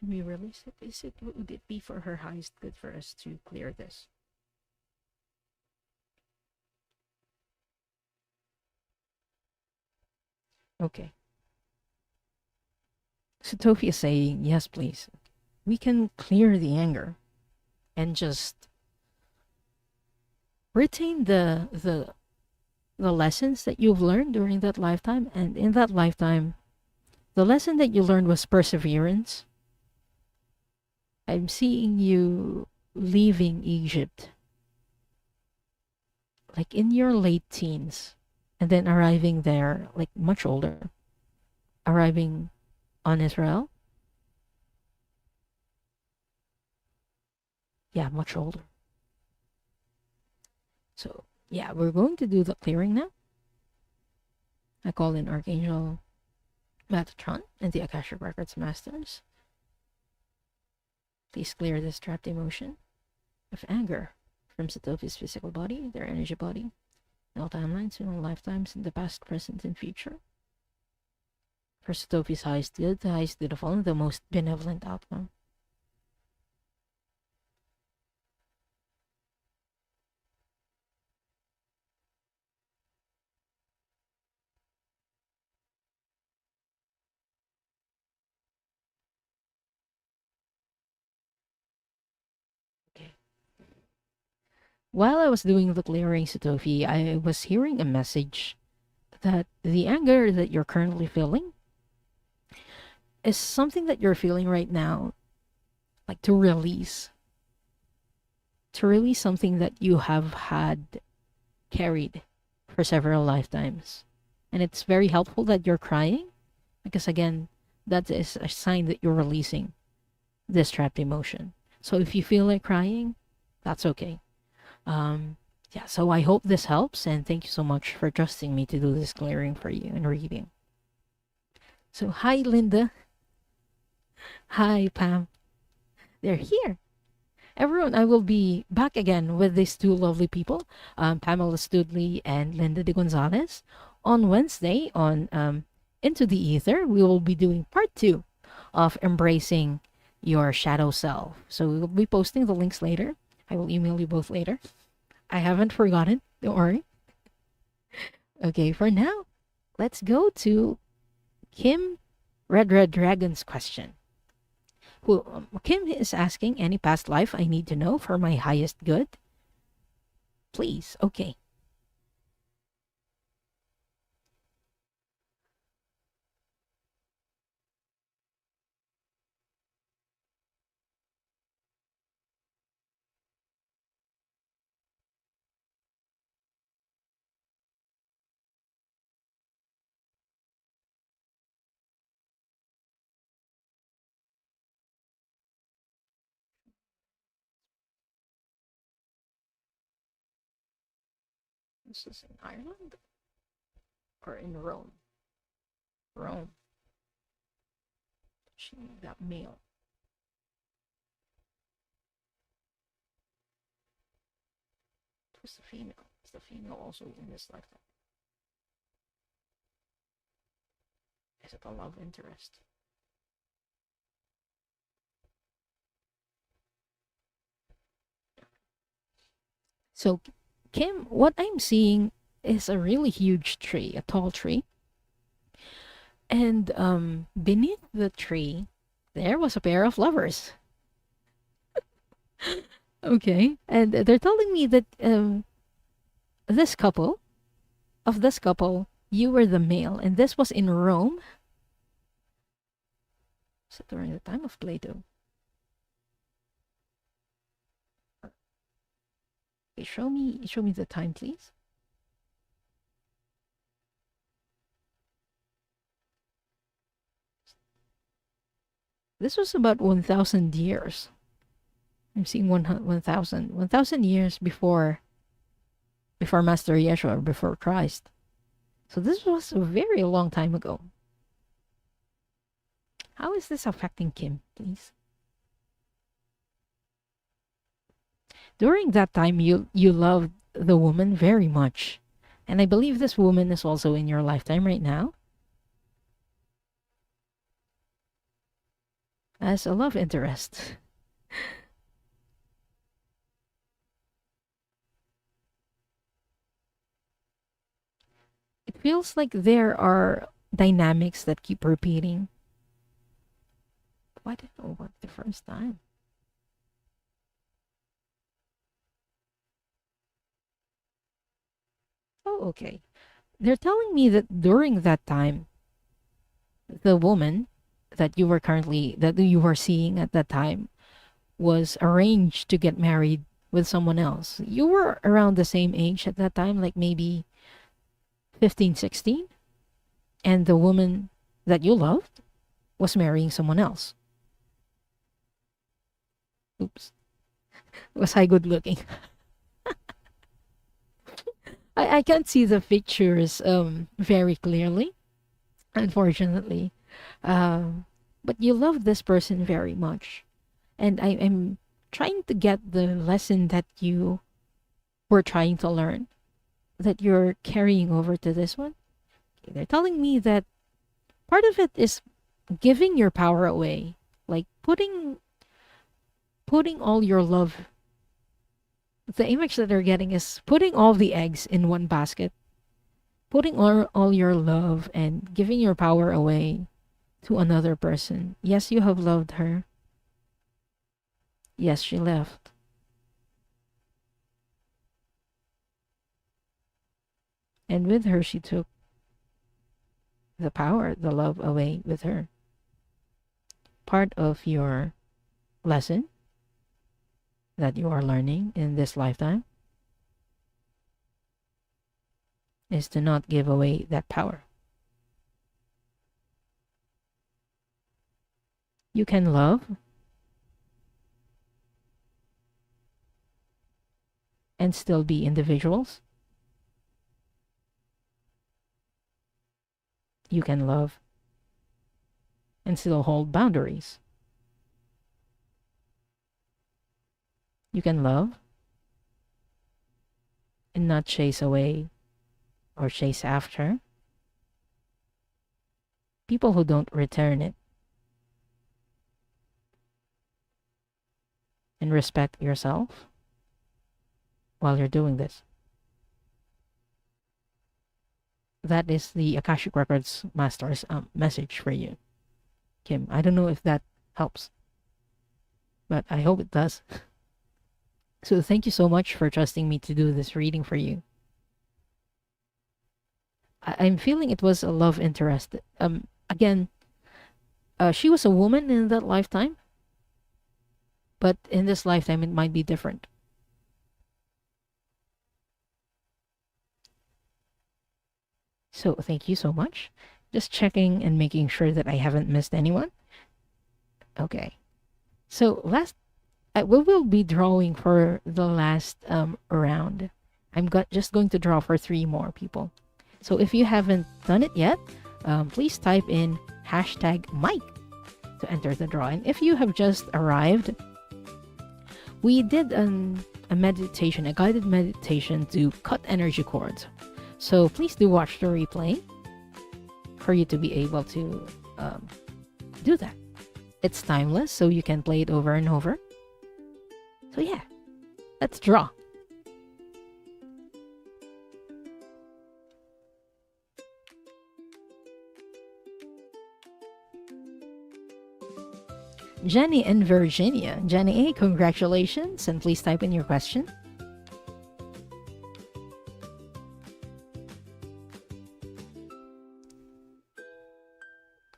Can we release it? Would it be for her highest good for us to clear this? Okay. So Tofi is saying, yes, please. We can clear the anger and just retain the lessons that you've learned during that lifetime. And in that lifetime, the lesson that you learned was perseverance. I'm seeing you leaving Egypt like in your late teens and then arriving there like much older, arriving on Israel. Yeah, much older. So, yeah, we're going to do the clearing now. I call in Archangel Metatron and the Akashic Records Masters. Please clear this trapped emotion of anger from Satofi's physical body, their energy body, in all timelines, in all lifetimes, in the past, present, and future. For Sophie's highest good, the highest good of all, and the most benevolent outcome. Okay. While I was doing the clearing, Sophie, I was hearing a message that the anger that you're currently feeling is something that you're feeling right now, like to release something that you have had carried for several lifetimes. And it's very helpful that you're crying because, again, that is a sign that you're releasing this trapped emotion. So if you feel like crying, that's okay. Yeah, so I hope this helps, and thank you so much for trusting me to do this clearing for you and reading. So, hi, Linda. Hi, Pam. They're here. Everyone, I will be back again with these two lovely people, Pamela Studley and Linda de Gonzalez, on Wednesday on Into the Ether. We will be doing part 2 of Embracing Your Shadow Self. So we will be posting the links later. I will email you both later. I haven't forgotten. Don't worry. Okay, for now, let's go to Kim Red Dragon's question. Who Kim is asking, any past life I need to know for my highest good? Please, okay. This is in Ireland or in Rome? Rome. She got mail. Who's the female? Is the female also in this lifetime? Is it a love interest? So, Kim, what I'm seeing is a really huge tree, a tall tree. And beneath the tree, there was a pair of lovers. Okay. And they're telling me that this couple, you were the male, and this was in Rome. So during the time of Plato. Okay, show me the time, please. This was about 1,000 years. I'm seeing 1,000 years before Master Yeshua, or before Christ. So this was a very long time ago. How is this affecting Kim, please? During that time, you loved the woman very much. And I believe this woman is also in your lifetime right now as a love interest. It feels like there are dynamics that keep repeating. Why didn't it work the first time? Oh, okay. They're telling me that during that time, the woman that you were seeing at that time was arranged to get married with someone else. You were around the same age at that time, like maybe 15, 16, and the woman that you loved was marrying someone else. Oops. Was I good looking? I can't see the pictures very clearly, unfortunately. Um, but you love this person very much. And I'm trying to get the lesson that you were trying to learn, that you're carrying over to this one. They're telling me that part of it is giving your power away, like putting all your love. The image that they're getting is putting all the eggs in one basket, putting all your love and giving your power away to another person. Yes, you have loved her. Yes, she left. And with her, she took the power, the love away with her. Part of your lesson that you are learning in this lifetime is to not give away that power. You can love and still be individuals. You can love and still hold boundaries. You can love and not chase away or chase after people who don't return it. And respect yourself while you're doing this. That is the Akashic Records Master's message for you, Kim. I don't know if that helps, but I hope it does. So thank you so much for trusting me to do this reading for you. I'm feeling it was a love interest. Again, she was a woman in that lifetime, but in this lifetime it might be different. So thank you so much. Just checking and making sure that I haven't missed anyone. Okay. So we will be drawing for the last round. Just going to draw for 3 more people. So if you haven't done it yet, please type in hashtag Mike to enter the draw. And if you have just arrived, we did a meditation, a guided meditation to cut energy cords. So please do watch the replay for you to be able to do that. It's timeless, so you can play it over and over. So yeah, let's draw. Jenny in Virginia. Jenny A, congratulations, and please type in your question.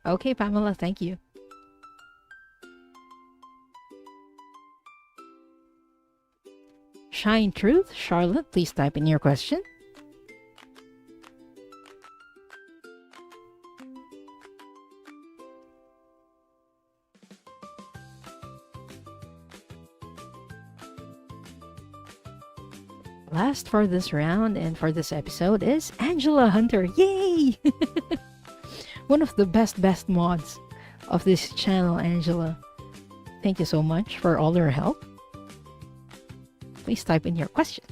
Okay, Pamela, thank you. Shine Truth, Charlotte, please type in your question. Last for this round and for this episode is Angela Hunter. Yay! One of the best mods of this channel, Angela. Thank you so much for all your help. Please type in your question.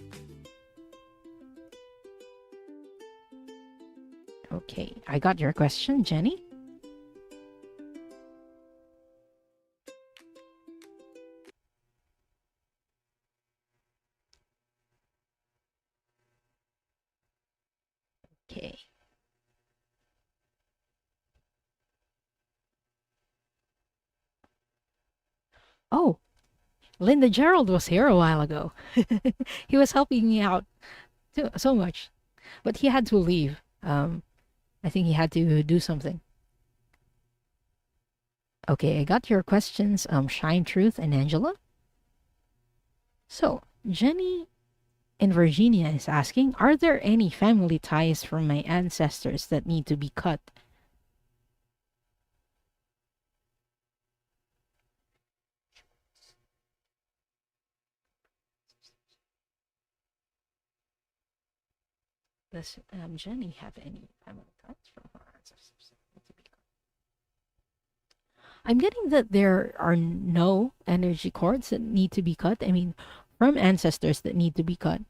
Okay, I got your question, Jenny. Okay. Oh, Linda Gerald was here a while ago. He was helping me out so much, but he had to leave. I think he had to do something. Okay, I got your questions, Shine Truth and Angela. So, Jenny in Virginia is asking, are there any family ties from my ancestors that need to be cut? Does Jenny have any family ties from her ancestors that need to be cut? I'm getting that there are no energy cords that need to be cut. I mean, from ancestors that need to be cut.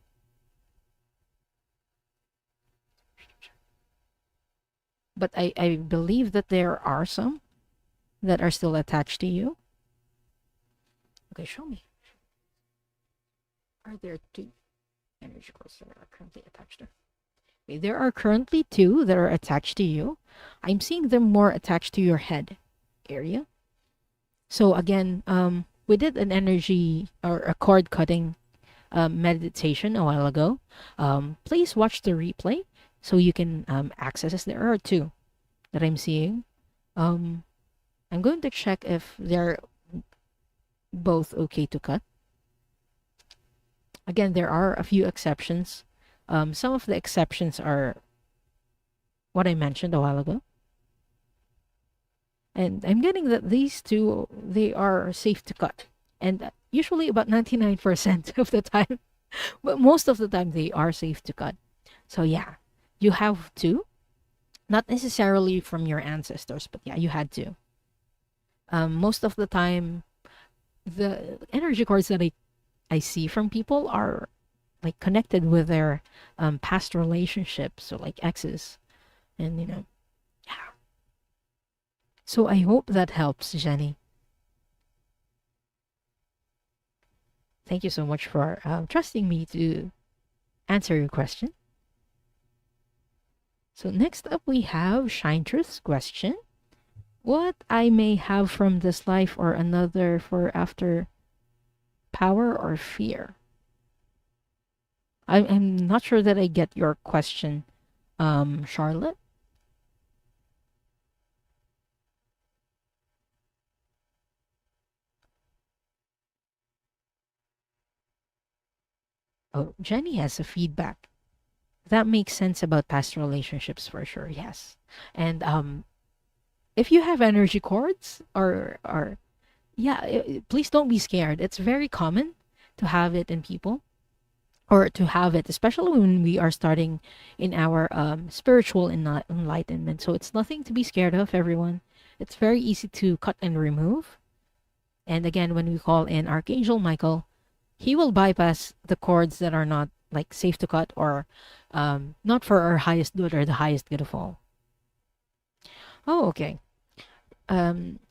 but I believe that there are some that are still attached to you. Okay, show me. Are there two energy cords that are currently attached to? Okay, there are currently two that are attached to you. I'm seeing them more attached to your head area. So again, we did an energy or a cord cutting meditation a while ago. Please watch the replay so you can access this. There are two that I'm seeing. I'm going to check if they're both okay to cut. Again, there are a few exceptions. Some of the exceptions are what I mentioned a while ago. And I'm getting that these two, they are safe to cut. And usually about 99% of the time, but most of the time they are safe to cut. So yeah, you have two. Not necessarily from your ancestors, but yeah, you had to. Most of the time, the energy cords that I see from people are like connected with their past relationships, so like exes, and yeah. So I hope that helps, Jenny. Thank you so much for trusting me to answer your question. So next up we have Shine Truth's question. What I may have from this life or another for after, power or fear? I'm not sure that I get your question, Charlotte. Oh, Jenny has a feedback. That makes sense about past relationships for sure, yes. And if you have energy cords or yeah, please don't be scared. It's very common to have it in people or to have it, especially when we are starting in our spiritual enlightenment. So it's nothing to be scared of, everyone. It's very easy to cut and remove. And again, when we call in Archangel Michael, he will bypass the cords that are not like safe to cut or not for our highest good or the highest good of all. Oh, okay.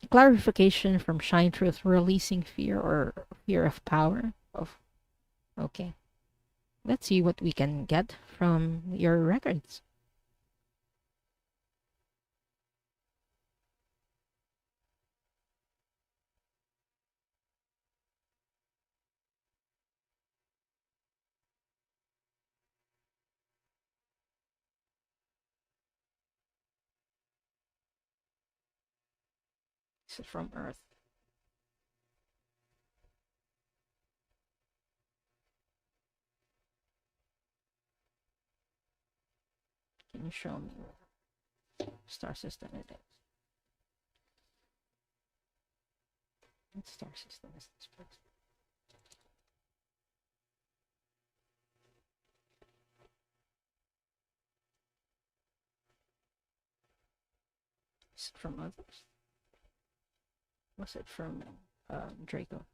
Clarification from Shine Truth: releasing fear or fear of power. Of okay. Let's see what we can get from your records. This is from Earth. Can you show me what star system it is? What star system is this place? Is it from others? Was it from Draco?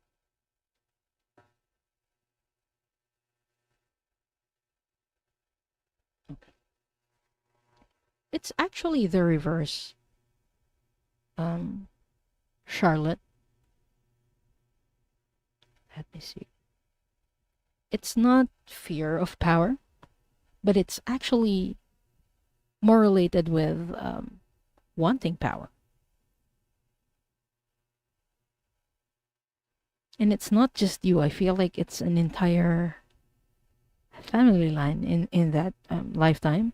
Okay. It's actually the reverse, Charlotte. Let me see. It's not fear of power, but it's actually more related with wanting power. And it's not just you. I feel like it's an entire family line in that lifetime,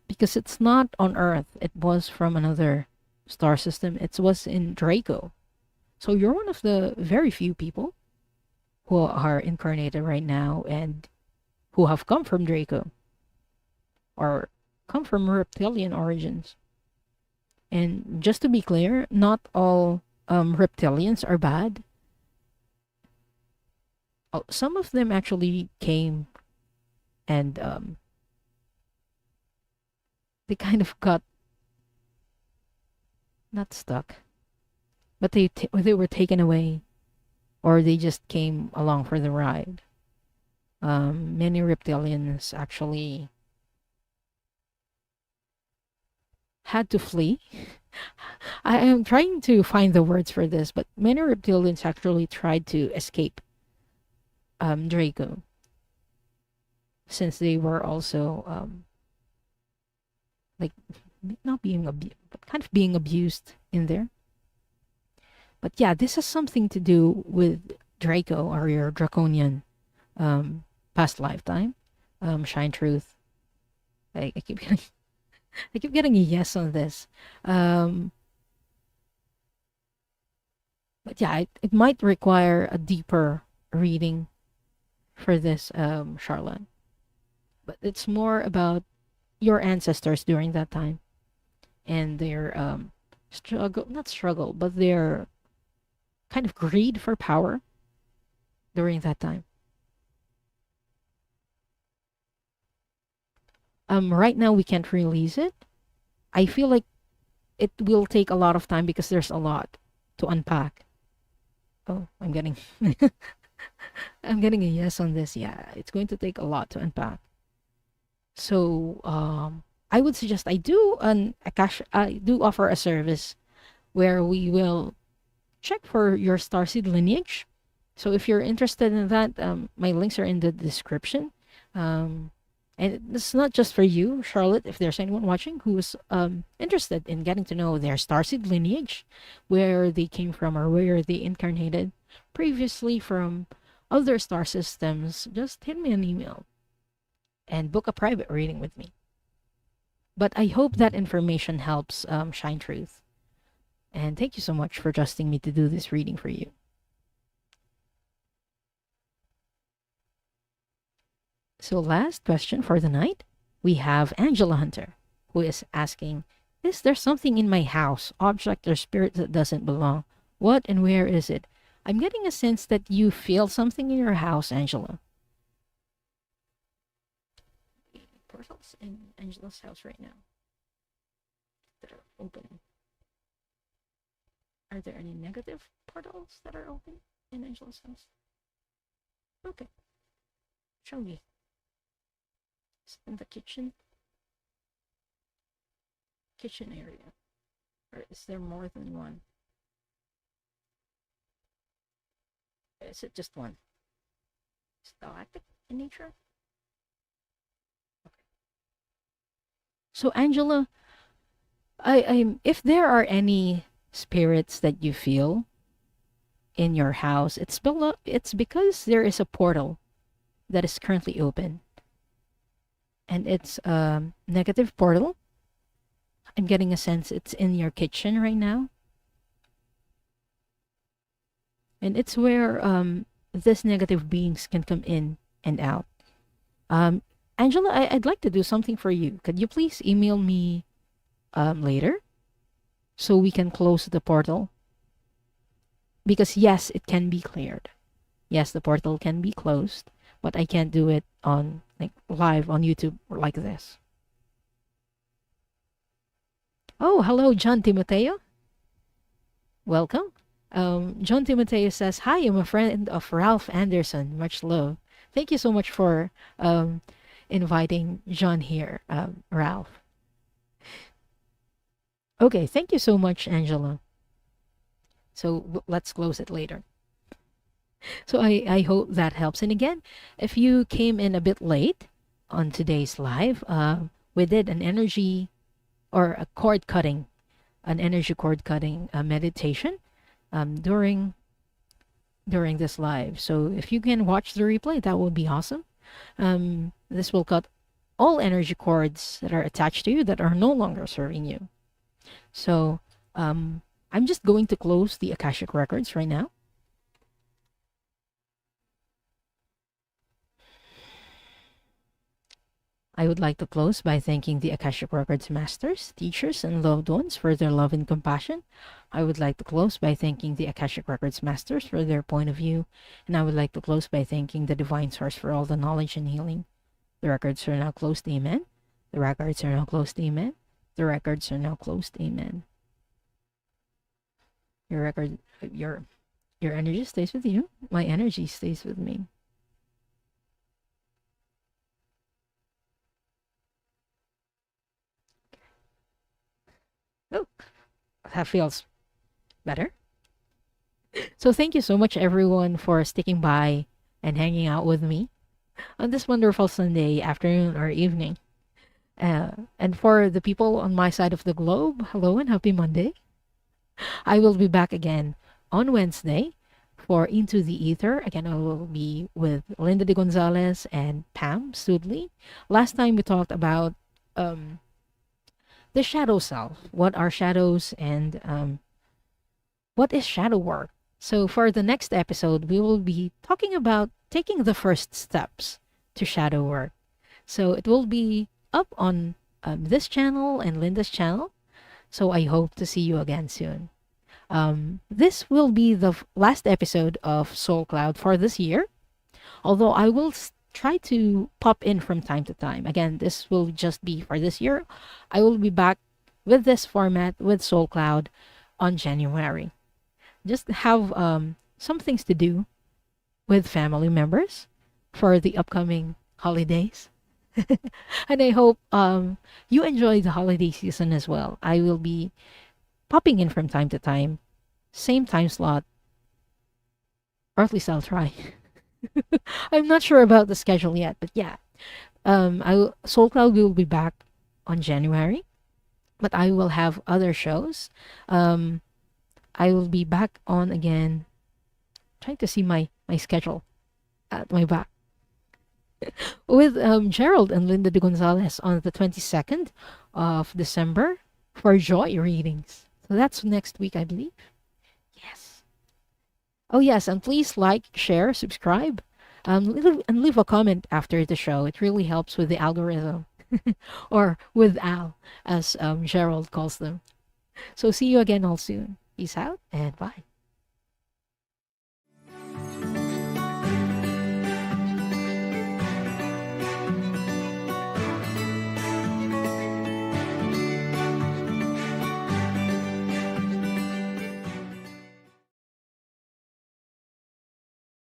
because it's not on Earth. It was from another star system. It was in Draco. So you're one of the very few people who are incarnated right now and who have come from Draco or come from reptilian origins. And just to be clear, not all reptilians are bad. Oh, some of them actually came and they kind of got not stuck, but they were taken away, or they just came along for the ride. Many reptilians actually had to flee. I am trying to find the words for this, but many reptilians actually tried to escape Draco, since they were also like not being abused, but kind of being abused in there. But yeah, this has something to do with Draco or your draconian past lifetime. Shine truth. I keep getting I keep getting a yes on this. Um, but yeah, it might require a deeper reading for this, Charlotte. But it's more about your ancestors during that time and their struggle, not struggle, but their kind of greed for power during that time. Right now we can't release it. I feel like it will take a lot of time because there's a lot to unpack. Oh, I'm getting I'm getting a yes on this. Yeah, it's going to take a lot to unpack. So, I would suggest I do offer a service where we will check for your starseed lineage. So if you're interested in that, my links are in the description. Um, and it's not just for you, Charlotte. If there's anyone watching who is interested in getting to know their starseed lineage, where they came from or where they incarnated previously from other star systems, just hit me an email and book a private reading with me. But I hope that information helps shine truth. And thank you so much for trusting me to do this reading for you. So, last question for the night, we have Angela Hunter, who is asking, is there something in my house, object or spirit that doesn't belong? What and where is it? I'm getting a sense that you feel something in your house, Angela. Portals in Angela's house right now that are opening. Are there any negative portals that are open in Angela's house? Okay. Show me. Is it in the kitchen? Kitchen area. Or is there more than one? Is it just one? Is it galactic in nature? Okay. So Angela, if there are any spirits that you feel in your house, it's because there is a portal that is currently open. And it's a negative portal. I'm getting a sense it's in your kitchen right now. And it's where this negative beings can come in and out. Angela, I'd like to do something for you. Could you please email me later so we can close the portal? Because yes, it can be cleared. Yes, the portal can be closed, but I can't do it on like live on YouTube or like this. Oh, hello, John Timoteo. Welcome. John Timoteo says, hi, I'm a friend of Ralph Anderson. Much love. Thank you so much for inviting John here, Ralph. Okay, thank you so much, Angela. So let's close it later. So I hope that helps. And again, if you came in a bit late on today's live, we did an energy or a cord cutting, an energy cord cutting meditation during this live. So if you can watch the replay, that would be awesome. This will cut all energy cords that are attached to you that are no longer serving you. So I'm just going to close the Akashic Records right now. I would like to close by thanking the Akashic Records masters, teachers, and loved ones for their love and compassion. I would like to close by thanking the Akashic Records masters for their point of view. And I would like to close by thanking the Divine Source for all the knowledge and healing. The records are now closed, amen. The records are now closed, amen. The records are now closed, amen. Your energy stays with you. My energy stays with me. That feels better. So thank you so much, everyone, for sticking by and hanging out with me on this wonderful Sunday afternoon or evening. And for the people on my side of the globe, hello and happy Monday. I will be back again on Wednesday for Into the Ether. Again, I will be with Linda de Gonzalez and Pam Studley. Last time we talked about um, the shadow self. What are shadows and what is shadow work? So, for the next episode, we will be talking about taking the first steps to shadow work. So, it will be up on this channel and Linda's channel. So, I hope to see you again soon. This will be the last episode of Soul Cloud for this year, although I will try to pop in from time to time. Again, this will just be for this year. I will be back with this format with Soul Cloud on January. Just have some things to do with family members for the upcoming holidays. And I hope you enjoy the holiday season as well. I will be popping in from time to time, same time slot, or at least I'll try. I'm not sure about the schedule yet, but yeah, Soul Cloud will be back on January, but I will have other shows. I will be back on again. Trying to see my schedule at my back with Gerald and Linda de Gonzalez on the 22nd of December for joy readings. So that's next week, I believe. Yes. Oh yes, and please like, share, subscribe, and leave a comment after the show. It really helps with the algorithm, or with Al, as Gerald calls them. So see you again all soon. Peace out and bye.